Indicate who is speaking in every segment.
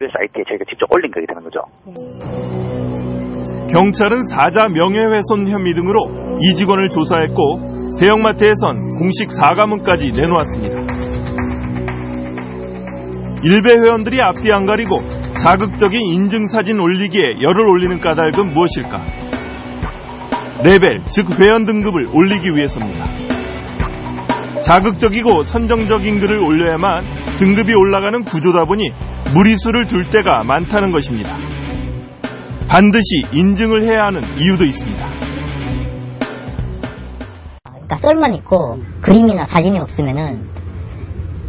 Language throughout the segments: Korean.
Speaker 1: 사이트에 저희가 직접 올린 거게 되는 거죠.
Speaker 2: 경찰은 사자 명예훼손 혐의 등으로 이 직원을 조사했고 대형마트에선 공식 사과문까지 내놓았습니다. 일베 회원들이 앞뒤 안 가리고 자극적인 인증사진 올리기에 열을 올리는 까닭은 무엇일까? 레벨, 즉 회원 등급을 올리기 위해서입니다. 자극적이고 선정적인 글을 올려야만 등급이 올라가는 구조다 보니 무리수를 둘 때가 많다는 것입니다. 반드시 인증을 해야 하는 이유도 있습니다.
Speaker 3: 그러니까 썰만 있고 그림이나 사진이 없으면은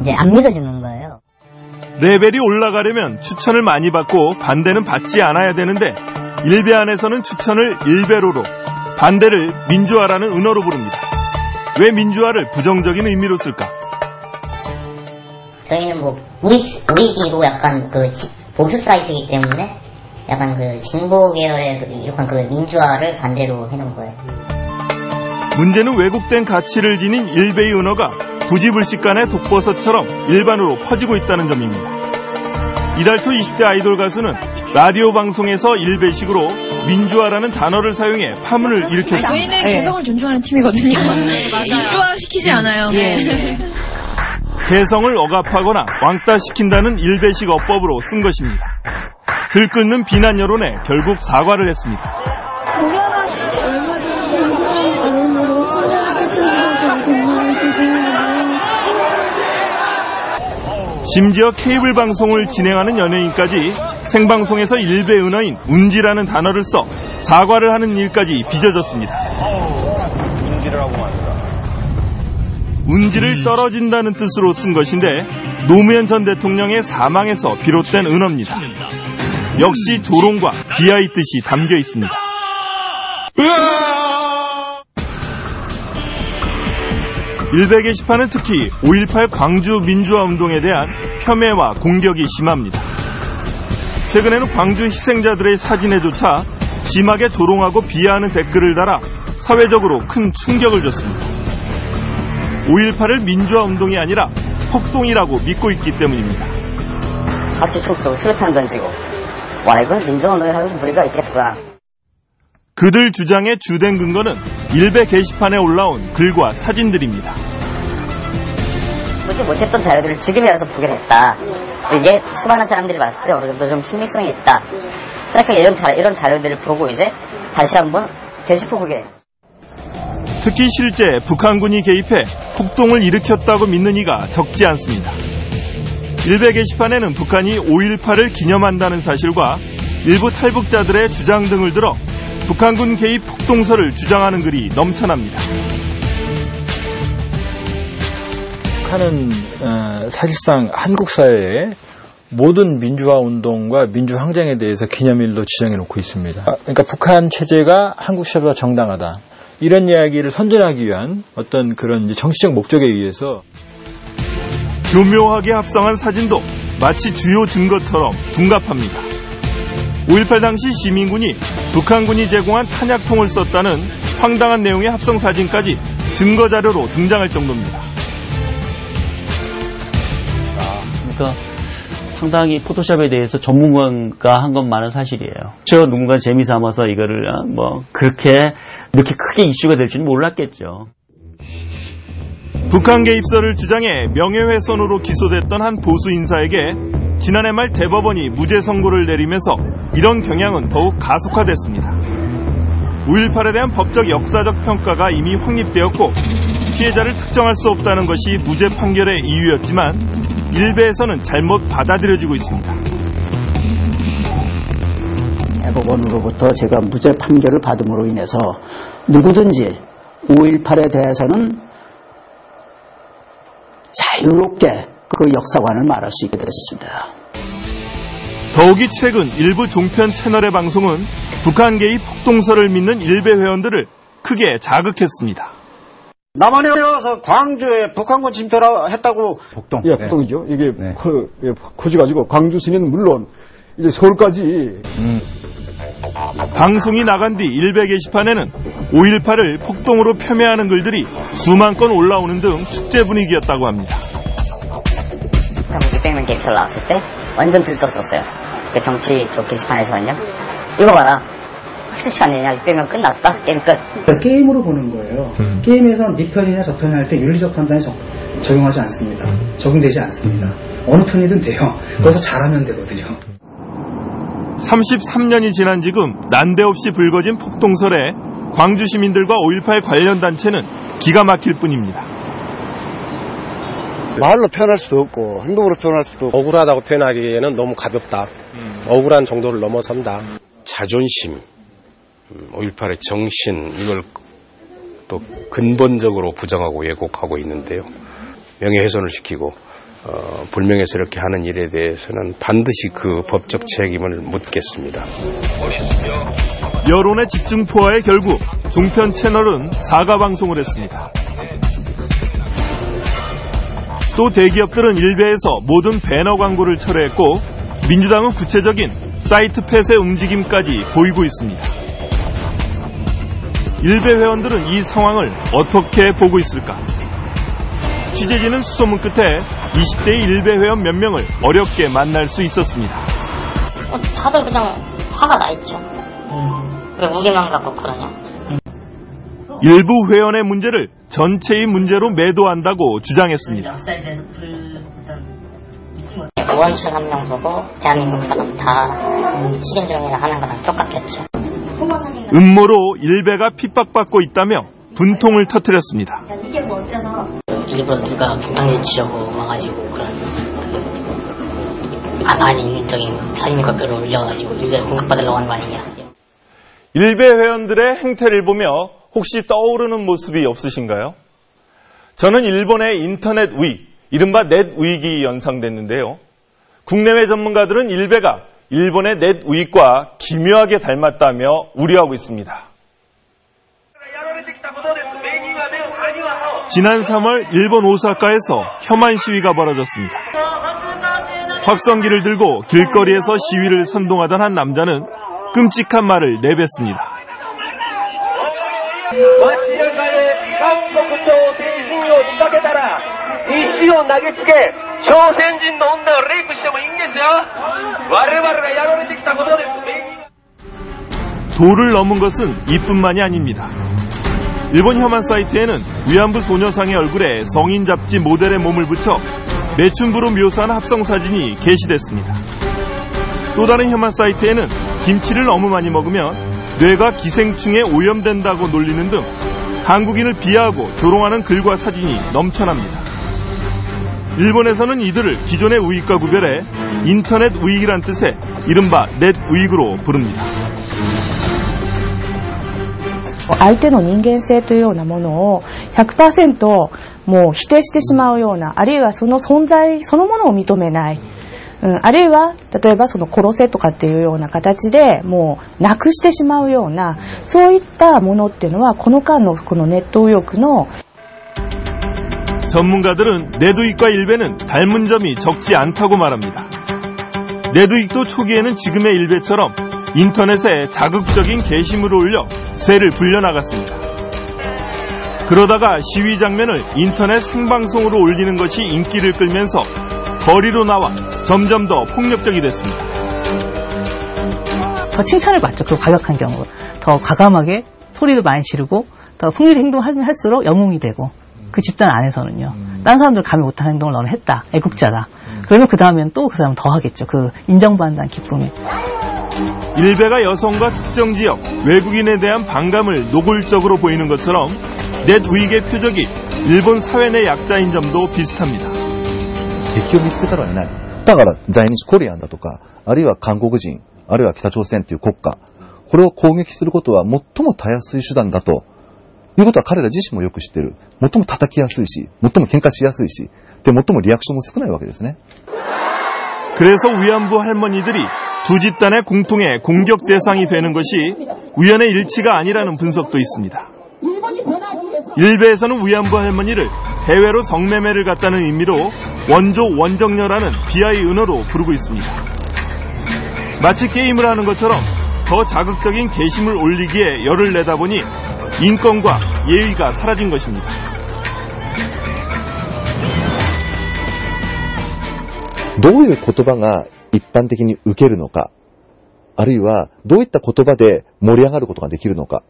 Speaker 3: 이제 안 믿어주는 거예요.
Speaker 2: 레벨이 올라가려면 추천을 많이 받고 반대는 받지 않아야 되는데 일베 안에서는 추천을 일베로로, 반대를 민주화라는 은어로 부릅니다. 왜 민주화를 부정적인 의미로 쓸까?
Speaker 3: 저희는 뭐 우리끼리도 약간 그 보수 사이트이기 때문에 약간 그 진보 계열의 이런 그 민주화를 반대로 해놓은 거예요.
Speaker 2: 문제는 왜곡된 가치를 지닌 일베의 은어가 부지불식간의 독버섯처럼 일반으로 퍼지고 있다는 점입니다. 이달 초 20대 아이돌 가수는 라디오 방송에서 일베식으로 민주화라는 단어를 사용해 파문을 일으켰습니다.
Speaker 4: 저희는 개성을 존중하는 팀이거든요. 민주화시키지 않아요.
Speaker 2: 개성을 억압하거나 왕따시킨다는 일베식 어법으로 쓴 것입니다. 글 끊는 비난 여론에 결국 사과를 했습니다. 심지어 케이블 방송을 진행하는 연예인까지 생방송에서 일베 은어인 운지라는 단어를 써 사과를 하는 일까지 빚어졌습니다. 운지를 떨어진다는 뜻으로 쓴 것인데 노무현 전 대통령의 사망에서 비롯된 은어입니다. 역시 조롱과 비하의 뜻이 담겨 있습니다. 일베 게시판은 특히 5.18 광주 민주화 운동에 대한 폄훼와 공격이 심합니다. 최근에는 광주 희생자들의 사진에조차 심하게 조롱하고 비하하는 댓글을 달아 사회적으로 큰 충격을 줬습니다. 5.18을 민주화 운동이 아니라 폭동이라고 믿고 있기 때문입니다.
Speaker 5: 같이 총 쏘고 수류탄 던지고 와 이건 민주화 운동을 하면서 무리가 있겠구나.
Speaker 2: 그들 주장의 주된 근거는 일베 게시판에 올라온 글과 사진들입니다.
Speaker 5: 보지 못했던 자료들을 지금이라서 보게 됐다. 이게 수많은 사람들이 봤을 때 어느 정도 좀 신빙성이 있다. 생각해 이런 자료들을 보고 이제 다시 한번 되짚어보게 됩니다.
Speaker 2: 특히 실제 북한군이 개입해 폭동을 일으켰다고 믿는 이가 적지 않습니다. 일베 게시판에는 북한이 5.18을 기념한다는 사실과 일부 탈북자들의 주장 등을 들어 북한군 개입 폭동설을 주장하는 글이 넘쳐납니다.
Speaker 6: 북한은 사실상 한국 사회의 모든 민주화 운동과 민주항쟁에 대해서 기념일로 지정해 놓고 있습니다. 그러니까 북한 체제가 한국 시대보다 정당하다. 이런 이야기를 선전하기 위한 어떤 그런 정치적 목적에 의해서
Speaker 2: 교묘하게 합성한 사진도 마치 주요 증거처럼 둔갑합니다. 5.18 당시 시민군이 북한군이 제공한 탄약통을 썼다는 황당한 내용의 합성 사진까지 증거 자료로 등장할 정도입니다.
Speaker 7: 그러니까 상당히 포토샵에 대해서 전문가가 한 건 많은 사실이에요. 저 누군가 재미삼아서 이거를 그렇게 크게 이슈가 될 줄은 몰랐겠죠.
Speaker 2: 북한 개입설을 주장해 명예훼손으로 기소됐던 한 보수 인사에게 지난해 말 대법원이 무죄 선고를 내리면서 이런 경향은 더욱 가속화됐습니다. 5.18에 대한 법적 역사적 평가가 이미 확립되었고 피해자를 특정할 수 없다는 것이 무죄 판결의 이유였지만 일베에서는 잘못 받아들여지고 있습니다.
Speaker 8: 대법원으로부터 제가 무죄 판결을 받음으로 인해서 누구든지 5.18에 대해서는 자유롭게 그 역사관을 말할 수 있게 됐습니다.
Speaker 2: 더욱이 최근 일부 종편 채널의 방송은 북한 개입 폭동설을 믿는 일베 회원들을 크게 자극했습니다.
Speaker 9: 남한에 와서 광주에 북한군 침투를 했다고.
Speaker 10: 폭동. 예, 폭동이죠. 이게 커져가지고 광주시는 물론 이제 서울까지.
Speaker 2: 방송이 나간 뒤 일베 게시판에는 5.18을 폭동으로 폄훼하는 글들이 수만 건 올라오는 등 축제 분위기였다고 합니다.
Speaker 5: 북한 무기 빼면 개설 나왔을 때 완전 들떴었어요. 그 정치 쪽 게시판에서는요. 이거 봐라. 실시 안 되냐? 600명 끝났다? 게임 끝.
Speaker 11: 게임으로 보는 거예요. 게임에선 네 편이냐 저 편이냐 할 때 윤리적 판단이 적용하지 않습니다. 적용되지 않습니다. 어느 편이든 돼요. 그래서 잘하면 되거든요.
Speaker 2: 33년이 지난 지금 난데없이 불거진 폭동설에 광주 시민들과 5.18 관련 단체는 기가 막힐 뿐입니다.
Speaker 12: 말로 표현할 수도 없고 행동으로 표현할 수도 없고 억울하다고 표현하기에는 너무 가볍다. 억울한 정도를 넘어선다.
Speaker 13: 자존심, 5.18의 정신, 이걸 또 근본적으로 부정하고 왜곡하고 있는데요. 명예훼손을 시키고 불명예에서 이렇게 하는 일에 대해서는 반드시 그 법적 책임을 묻겠습니다.
Speaker 2: 여론의 집중포화에 결국 종편 채널은 사과 방송을 했습니다. 또 대기업들은 일베에서 모든 배너 광고를 철회했고 민주당은 구체적인 사이트 폐쇄 움직임까지 보이고 있습니다. 일베 회원들은 이 상황을 어떻게 보고 있을까? 취재진은 수소문 끝에 20대의 일베 회원 몇 명을 어렵게 만날 수 있었습니다.
Speaker 3: 다들 그냥 화가 나 있죠. 왜 무게만 갖고 그러냐.
Speaker 2: 일부 회원의 문제를 전체의 문제로 매도한다고 주장했습니다.
Speaker 3: 역사에 대해서 믿지 못해. 원천 한 명 보고 대한민국 사람 다 식인종이라 하는 거랑 똑같겠죠.
Speaker 2: 음모로 일베가 핍박받고 있다며 분통을 터뜨렸습니다.
Speaker 3: 이게 뭐 어째서 일부러 누가 부당지치려고 와가지고 그런 아닌적인 사진 거표를 올려가지고 일베 공격받으려고 하는 거 아니냐.
Speaker 2: 일베 회원들의 행태를 보며 혹시 떠오르는 모습이 없으신가요? 저는 일본의 인터넷 우익, 이른바 넷 우익이 연상됐는데요. 국내외 전문가들은 일베가 일본의 넷 우익과 기묘하게 닮았다며 우려하고 있습니다. 지난 3월 일본 오사카에서 혐한 시위가 벌어졌습니다. 확성기를 들고 길거리에서 시위를 선동하던 한 남자는 끔찍한 말을 내뱉습니다. 도를 넘은 것은 이뿐만이 아닙니다. 일본 혐한 사이트에는 위안부 소녀상의 얼굴에 성인 잡지 모델의 몸을 붙여 매춘부로 묘사한 합성 사진이 게시됐습니다. 또 다른 혐한 사이트에는 김치를 너무 많이 먹으면 뇌가 기생충에 오염된다고 놀리는 등 한국인을 비하하고 조롱하는 글과 사진이 넘쳐납니다. 일본에서는 이들을 기존의 우익과 구별해 인터넷 우익이란 뜻의 이른바 넷 우익으로 부릅니다.
Speaker 14: 相手の人間性というようなものを 100% もう否定してしまうような、あるいはその存在そのものを認めない、あるいは例えばその殺せとかっていうような形でもうなくしてしまうような、そういったものっていうのはこの間のこのネット右翼の
Speaker 2: 전문가들은 넷우익과 일베는 닮은 점이 적지 않다고 말합니다. 넷우익도 초기에는 지금의 일베처럼 인터넷에 자극적인 게시물을 올려 세를 불려나갔습니다. 그러다가 시위 장면을 인터넷 생방송으로 올리는 것이 인기를 끌면서 거리로 나와 점점 더 폭력적이 됐습니다.
Speaker 15: 더 칭찬을 받죠. 그 과격한 경우. 더 과감하게 소리를 많이 지르고 더 풍일 행동을 할수록 영웅이 되고, 그 집단 안에서는요. 다른 사람들 감히 못하는 행동을 너는 했다. 애국자다. 그러면 그 다음엔 또 그 사람은 더 하겠죠. 그 인정받는다는 기쁨이.
Speaker 2: 일베가 여성과 특정 지역, 외국인에 대한 반감을 노골적으로 보이는 것처럼 넷 우익의 표적이 일본 사회 내 약자인 점도 비슷합니다.
Speaker 16: 敵を見つけたらいない。だから在日コリアンだとか、あるいは韓国人、あるいは北朝鮮という国家、これを攻撃することは最もたやすい手段だということは彼ら自身もよく知っている。最も叩きやすいし、最も喧嘩しやすいし、で最もリアクションも少ないわけですね。
Speaker 2: 그래서 위안부 할머니들이 두 집단의 공통의 공격 대상이 되는 것이 우연의 일치가 아니라는 분석도 있습니다. 일베에서는 위안부 할머니를 해외로 성매매를 갔다는 의미로 원조 원정녀라는 비하의 은어로 부르고 있습니다. 마치 게임을 하는 것처럼 더 자극적인 게시물 올리기에 열을 내다 보니 인권과 예의가 사라진 것입니다.
Speaker 16: 어떤言葉が一般的に受けるのか、あるいはどういった言葉で盛り上がることができるのか。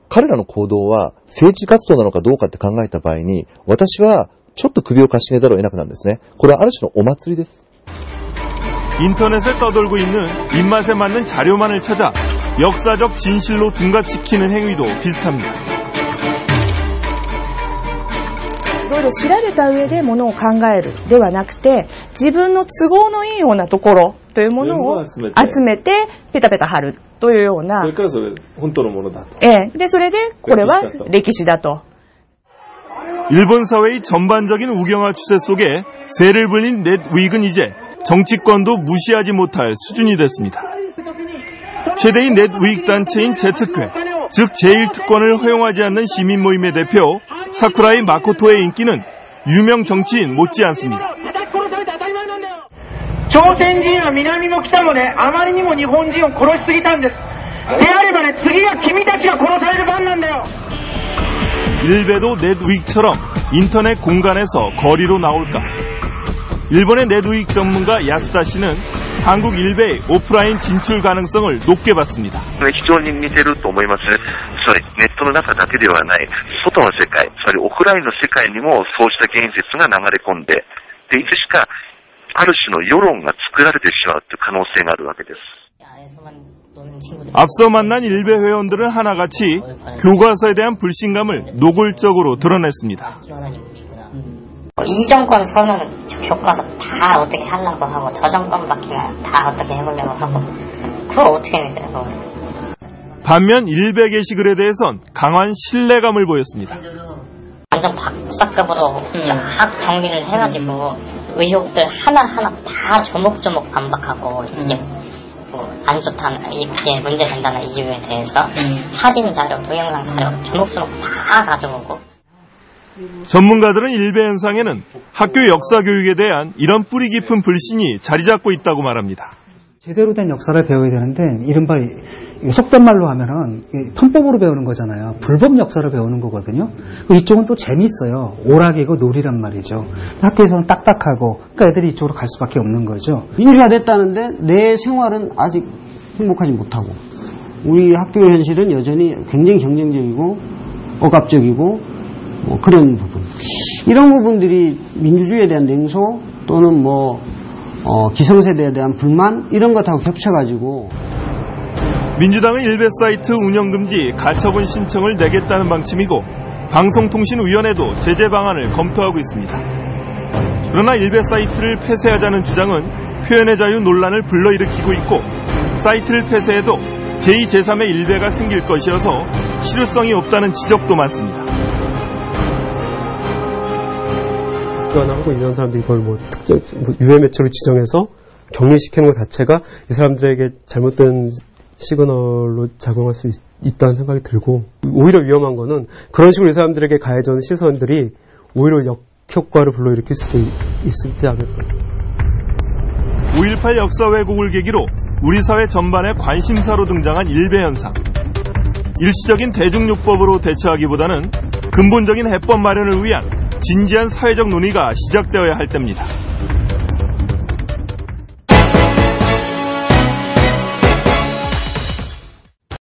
Speaker 16: 彼らの行動は政治活動なのかどうかって考えた場合に、私はちょっと首をかしげざるを得なくなるんですね。これはある種のお祭りです。
Speaker 2: 인터넷에 떠돌고 있는 입맛에 맞는 자료만을 찾아 역사적 진실로 둔갑시키는 행위도 비슷합니다.
Speaker 14: いろいろ調べた上でものを考えるではなくて、自分の都合のいいようなところというものを集めてペタペタ貼るというような。それからそれ本当のものだと。でそれでこれは歴史だと。
Speaker 2: 일본 사회의 전반적인 우경화 추세 속에 세를 불린 넷윅은 이제 정치권도 무시하지 못할 수준이 됐습니다. 최대의 넷윅 단체인 제특회, 즉 제1특권을 허용하지 않는 시민 모임의 대표 사쿠라이 마코토의 인기는 유명 정치인 못지않습니다.
Speaker 17: 朝鮮人は南も北もね、あまりにも日本人を殺しすぎたんです。であればね、次は君たちが殺される番なんだよ。
Speaker 2: 일베도 넷윅처럼 인터넷 공간에서 거리로 나올까? 일본의 넷윅 전문가 야스다 씨는 한국 일베의 오프라인 진출 가능성을 높게 봤습니다.
Speaker 18: 非常に似てると思います。つまりネットの中だけではない外の世界、つまりオフラインの世界にもそうした言説が流れ込んで、いつしかある種の世論が作られてしまうという可能性があるわけです。
Speaker 2: 앞서 만난 일베 회원들은 하나같이 교과서에 대한 불신감을 노골적으로 드러냈습니다.
Speaker 3: 이 정권 서면 교과서 다 어떻게 하려고 하고 저 정권 바뀌면 다 어떻게 해보려고 하고 그걸 어떻게 믿어요?
Speaker 2: 반면 일베 게시글에 대해선 강한 신뢰감을 보였습니다.
Speaker 3: 완전 박사급으로 쫙 정리를 해가지고 의혹들 하나하나 다 조목조목 반박하고 이게 안 좋다는, 이게 문제된다는 이유에 대해서 사진 자료, 동영상 자료 조목조목 다 가져오고.
Speaker 2: 전문가들은 일베 현상에는 학교 역사 교육에 대한 이런 뿌리 깊은 불신이 자리 잡고 있다고 말합니다.
Speaker 11: 제대로 된 역사를 배워야 되는데 이른바 속된 말로 하면은 편법으로 배우는 거잖아요. 불법 역사를 배우는 거거든요. 이쪽은 또 재밌어요. 오락이고 놀이란 말이죠. 학교에서는 딱딱하고 그러니까 애들이 이쪽으로 갈 수밖에 없는 거죠.
Speaker 9: 민주화 됐다는데 내 생활은 아직 행복하지 못하고 우리 학교 현실은 여전히 굉장히 경쟁적이고 억압적이고 뭐 그런 부분. 이런 부분들이 민주주의에 대한 냉소 또는 기성세대에 대한 불만 이런 것하고 겹쳐가지고
Speaker 2: 민주당은 일베 사이트 운영 금지 가처분 신청을 내겠다는 방침이고 방송통신위원회도 제재 방안을 검토하고 있습니다. 그러나 일베 사이트를 폐쇄하자는 주장은 표현의 자유 논란을 불러일으키고 있고 사이트를 폐쇄해도 제2, 제3의 일베가 생길 것이어서 실효성이 없다는 지적도 많습니다.
Speaker 19: 하고 이런 사람들이 이걸 특정 유해 매체로 지정해서 격리시키는 것 자체가 이 사람들에게 잘못된 시그널로 작용할 수 있다는 생각이 들고 오히려 위험한 거는 그런 식으로 이 사람들에게 가해지는 시선들이 오히려 역효과를 불러일으킬 수도 있지 않을까.
Speaker 2: 5.18 역사 왜곡을 계기로 우리 사회 전반에 관심사로 등장한 일베 현상. 일시적인 대중요법으로 대처하기보다는 근본적인 해법 마련을 위한 진지한 사회적 논의가 시작되어야 할 때입니다.